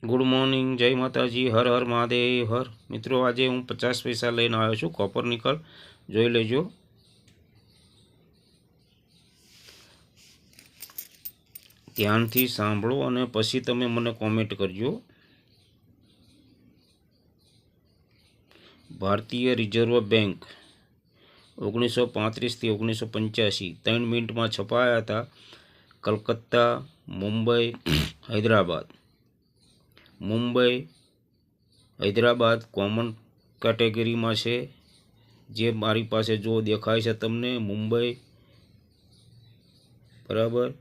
Good morning, जय माताजी, हर हर महादेव हर। मित्रों, आज हूँ 50 पैसा लईने आव्यो छुं कॉपर निकल। जोई लेजो। ध्यानथी सांभळो अने पछी तमे मने कॉमेंट करजो। भारतीय रिजर्व बैंक 1935 થી 1985 3 मिनिटमां छपाया था। कलकत्ता, मुंबई, हैदराबाद। मुंबई हैदराबाद कॉमन कैटेगरी में है। जे मारी पासे जो देखाय छे तमने मुंबई बराबर।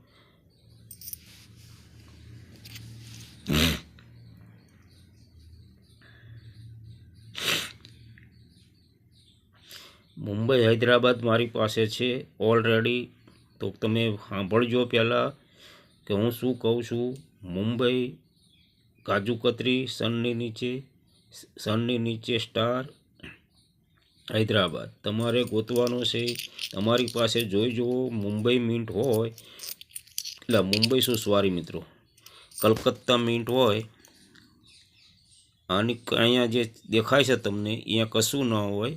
मुंबई हैदराबाद मारी पासे छे ऑलरेडी। तो तमे सांभळजो पहला कि हूँ शू कहूँ छूँ। मुंबई काजू कतरी सननी नीचे स्टार हैदराबाद तमारे गोतवानो छे। तमारी पासे जोई जो मुंबई मिंट होय એટલે मुंबई शू सॉरी मित्रों कलकत्ता मिंट होय आनी अहींया जे देखाय छे तमने अहींया कशुं न होय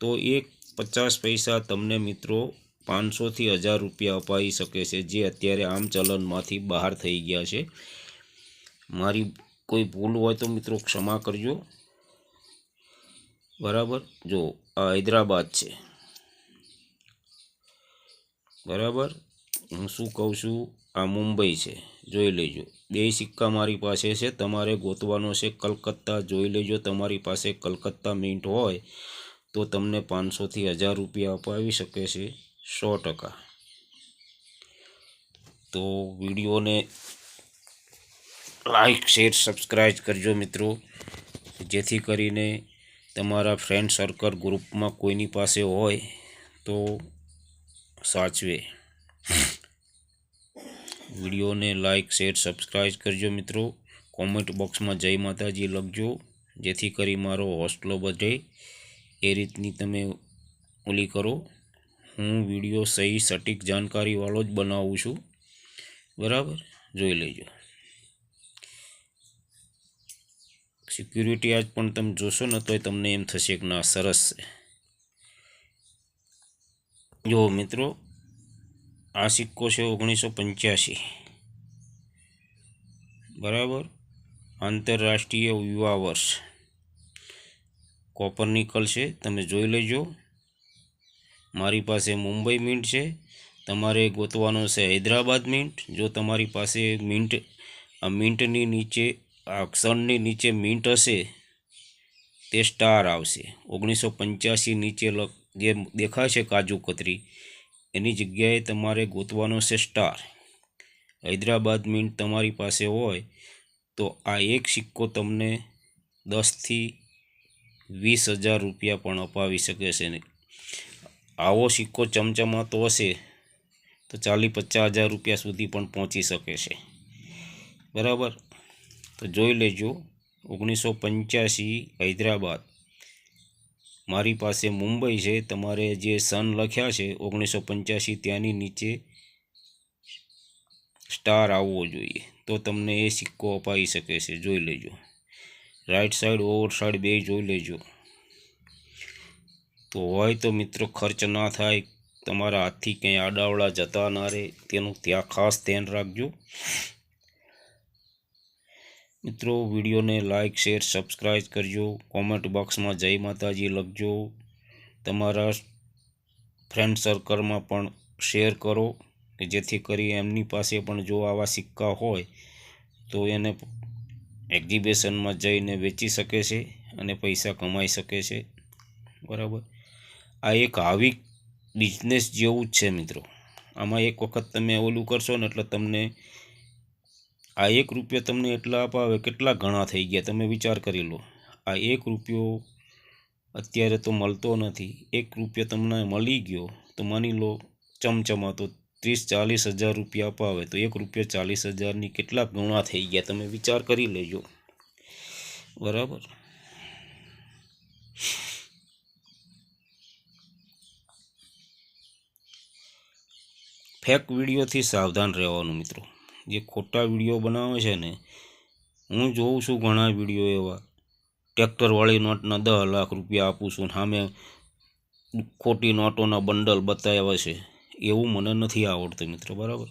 तो एक 50 पैसा तमने मित्रों 500 થી 1000 रुपया अपाई शके छे, जे अत्यारे आम चलनमांथी बहार थई गया छे। मारी कोई भूल होय तो मित्रों क्षमा करजो बराबर। जो आ हैदराबाद छे बराबर। हूँ शू कहूँ छूँ आ मुंबई छे, जोई लेजो। बे सिक्का मारी पासे छे, तमारे गोतवानो छे कलकत्ता। जोई लेजो, तमारी पासे कलकत्ता मिंट होय तो तमने 500 થી 1000 रुपया अपावी शके छे 100%। तो वीडियो ने लाइक शेर सब्सक्राइब करजो मित्रों, जेथी करीने तमारा फ्रेंड सर्कल ग्रुप में कोईनी पासे होय तो साचवे। वीडियो ने लाइक शेर सब्सक्राइब करजो मित्रों। कॉमेंट बॉक्स में जय माताजी लखजो, जेथी करी मारो हौसलो बढ़े। ए रीतनी तमे ओली करो। हूँ वीडियो सही सटीक जानकारी वालों ज बनावुं छुं बराबर। जोई लेजो। सिक्योरिटी आज पण तमे जोशो न तो तमने एम थशे कि ना सरस छे। जो मित्रों आ सिक्को छे 1985 बराबर। आंतरराष्ट्रीय युवा वर्ष कॉपर निकल छे, तमे जोई लेजो। मारी पासे मुंबई मिंट छे, तमारे गोतवानो छे हैदराबाद मिंट। जो तमारी पासे मिंट आ मिंटनी नीचे अक्षरनी नीचे मिंट हशे ते स्टार आवशे। 1985 नीचे जे देखाय छे काजू कतरी एनी जग्याए तमारे गोतवानो छे स्टार। हैदराबाद मिंट तमारी पासे होय तो आ एक सिक्को तमने 10 થી 20,000 रुपया पण अपावी शके छे। आवो सिक्को चमचमातो हशे तो 40-50,000 रुपया सुधी पण पहोंची शके छे बराबर। तो जोई लेजो। 1985 हैदराबाद मारी पासे मुंबई है। तमारे जे सन लख्या छे 1985 त्यानी नीचे स्टार आववो जोईए तो तमने ए सिक्को अपाई शके छे। जोई लेजो। राइट साइड ओवर साइड बे जोई लेजो। तो होय तो मित्रों खर्च ना थाय, तमारा हाथथी कई आडावड़ा जता ना रहे तेनुं त्यां खास ध्यान राखजो मित्रों। वीडियो ने लाइक शेर सब्सक्राइब करजो। कॉमेंट बॉक्स में जय माताजी लखजो। तमारा फ्रेंड सर्कल में पण शेर करो कि जेथी करी एमनी पासे पण जो आवा सिक्का होय तो एने एक्जिबिशन में जईने वेची शके छे अने पैसा कमाई शके छे बराबर। आ एक हावी बिजनेस जेवुं ज छे मित्रों। आमां एक वखत तमे ओलुं करशो ने એટલે तमने आ 1 रुपया तमने एटला अपावे केटला घणा थई गया तमे विचार करी लो। आ 1 रुपयो अत्यारे तो मळतो नथी। 1 रुपया तमने मळी गयो तो मानी लो चमचमातो 30-40 हज़ार रुपया अपावे तो 1 रुपया 40,000 नी केटला गुणा थई गया तमे विचार करी लेजो बराबर। फेक विडियो थी सावधान रहेवानुं मित्रों। जे खोटा विडियो बनावे छे ने હું જોઉં છું ઘણા વિડીયો એવા ટ્રેક્ટરવાળી નોટના 10 લાખ રૂપિયા આપું છું, સામે ખોટી નોટોના બંડલ બતાવ્યા છે. એવું મને નથી આવડતું મિત્રો, બરાબર.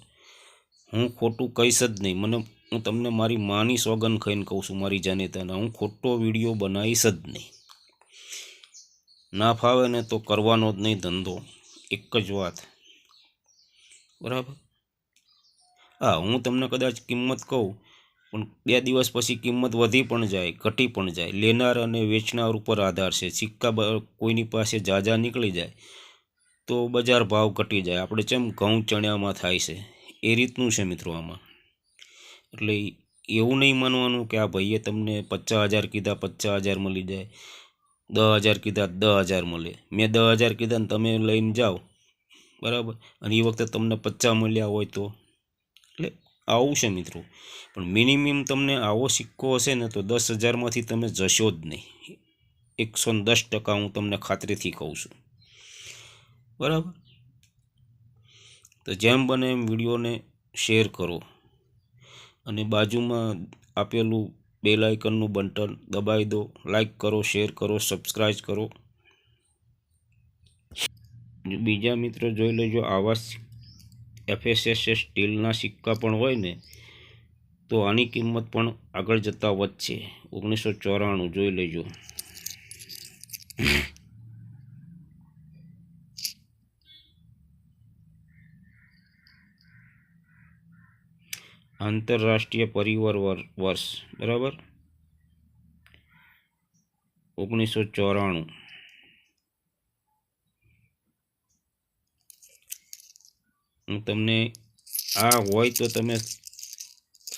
હું ખોટું કહીશ જ નહીં. હું તમને મારી માની સોગન ખાઈને કહું છું, મારી જાનેતાના, હું ખોટો વિડીયો બનાવીશ જ નહીં. ના ફાવે ને તો કરવાનો જ નહીં ધંધો, એક જ વાત, બરાબર. હા, હું તમને કદાચ કિંમત કહું પણ 2 દિવસ પછી કિંમત વધી પણ જાય, ઘટી પણ જાય. લેનાર અને વેચનાર ઉપર આધાર છે. સિક્કા કોઈની પાસે ઝાઝા નીકળી જાય તો બજાર ભાવ ઘટી જાય. આપણે જેમ ઘઉં ચણ્યામાં થાય છે એ રીતનું છે મિત્રો આમાં. એટલે એવું નહીં માનવાનું કે આ ભાઈએ તમને 50,000 કીધા 50,000 મળી જાય, 10,000 કીધા 10,000 મળે. મેં 10,000 કીધા ને તમે લઈને જાઓ, બરાબર, અને એ વખતે તમને 50 મળ્યા હોય તો. એટલે આવું છે મિત્રો. પણ મિનિમમ તમને આવો સિક્કો હશે ને તો 10,000માંથી તમે જશો જ નહીં. 110% હું તમને ખાતરીથી કહું છું, બરાબર. તો જેમ બને એમ વિડીયોને શેર કરો અને બાજુમાં આપેલું બેલ આઇકનનું બટન દબાવી દો. લાઈક કરો, શેર કરો, સબસ્ક્રાઈબ કરો. બીજા મિત્રો જોઈ લેજો, આવા FSS સ્ટીલના સિક્કા પણ હોય ને તો આની કિંમત પણ આગળ જતાં વધશે. 1994 જોઈ લેજો. આંતરરાષ્ટ્રીય પરિવાર વર્ષ, બરાબર, 1994. હું તમને આ હોય તો તમે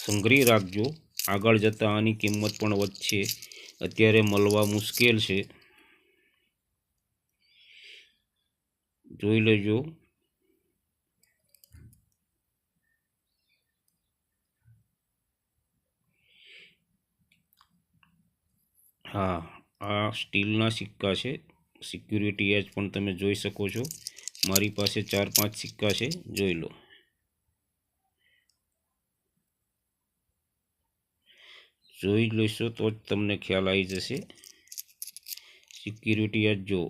સંગ્રહી રાખજો, આગળ જતાં આની કિંમત પણ વધશે. અત્યારે મળવા મુશ્કેલ છે, જોઈ લેજો. હા, આ સ્ટીલના સિક્કા છે. સિક્યુરિટી એજ પણ તમે જોઈ શકો છો. મારી પાસે 4-5 સિક્કા છે, જોઈ લો. જોઈ લેશો તો જ તમને ખ્યાલ આવી જશે. સિક્યુરિટી એજ જો,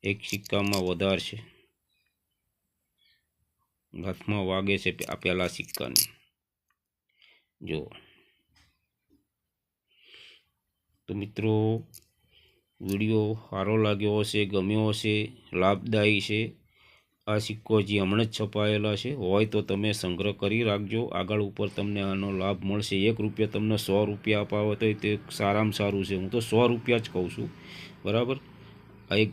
એક સિક્કામાં વધારે છે, હાથમાં વાગે છે આ પહેલા સિક્કાની, જો. તો મિત્રો, વિડીયો સારો લાગ્યો હશે, ગમ્યો હશે, લાભદાયી છે. આ સિક્કો હજી હમણાં જ છપાયેલા છે, હોય તો તમે સંગ્રહ કરી રાખજો. આગળ ઉપર તમને આનો લાભ મળશે. 1 રૂપિયા તમને 100 રૂપિયા અપાવે તો તે સારામાં સારું છે. હું તો 100 રૂપિયા જ કહું છું, બરાબર. આ એક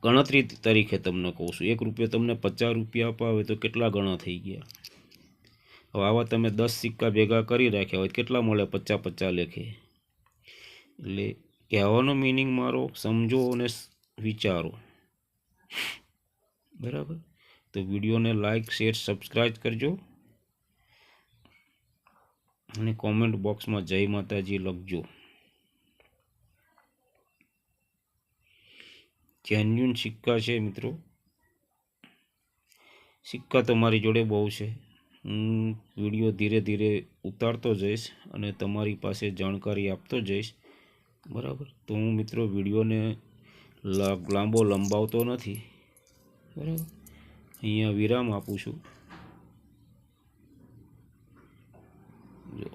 ગણતરી તરીકે તમને કહું છું. 1 રૂપિયો તમને 50 રૂપિયા અપાવે તો કેટલા ગણા થઈ ગયા. હવે આવા તમે 10 સિક્કા ભેગા કરી રાખ્યા હોય કેટલા મળે? 50-50 લેખે. એટલે કહેવાનો મિનિંગ મારો સમજો અને વિચારો, બરાબર. તો વિડીયોને લાઈક, શેર, સબસ્ક્રાઈબ કરજો અને કોમેન્ટ બોક્સમાં જય માતાજી લખજો. જેન્યુન સિક્કા છે મિત્રો. સિક્કા તો મારી જોડે બહુ છે. હું વિડીયો ધીરે ધીરે ઉતારતો જઈશ અને તમારી પાસે જાણકારી આપતો જઈશ, બરાબર. તો હું મિત્રો વિડીયોને લાંબો લંબાવતો નથી, બરાબર. અહીંયા વિરામ આપું છું. જો,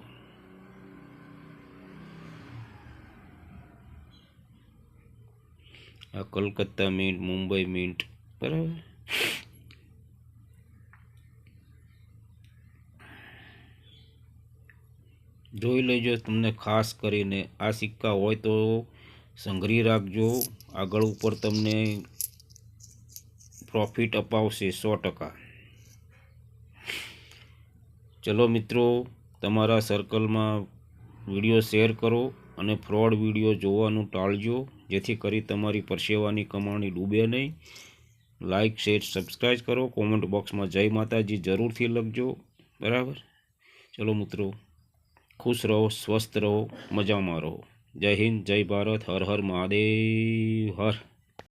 આ કલકત્તા મિન્ટ, મુંબઈ મિન્ટ, બરાબર. જોઈ લેજો. તમને ખાસ કરીને આ સિક્કા હોય તો સંગ્રહી રાખજો. આગળ ઉપર તમને પ્રોફિટ અપાવશે 100%. ચલો મિત્રો, તમારા સર્કલમાં વિડીયો શેર કરો અને ફ્રોડ વિડીયો જોવાનું ટાળજો, જેથી કરી તમારી પરસેવાની કમાણી ડૂબે નહીં. લાઈક, શેર, સબસ્ક્રાઈબ કરો. કોમેન્ટ બોક્સમાં જય માતાજી જરૂરથી લખજો, બરાબર. ચલો મિત્રો, ખુશ રહો, સ્વસ્થ રહો, મજામાં રહો. જય હિન્દ, જય ભારત, હર હર મહાદેવ, હર.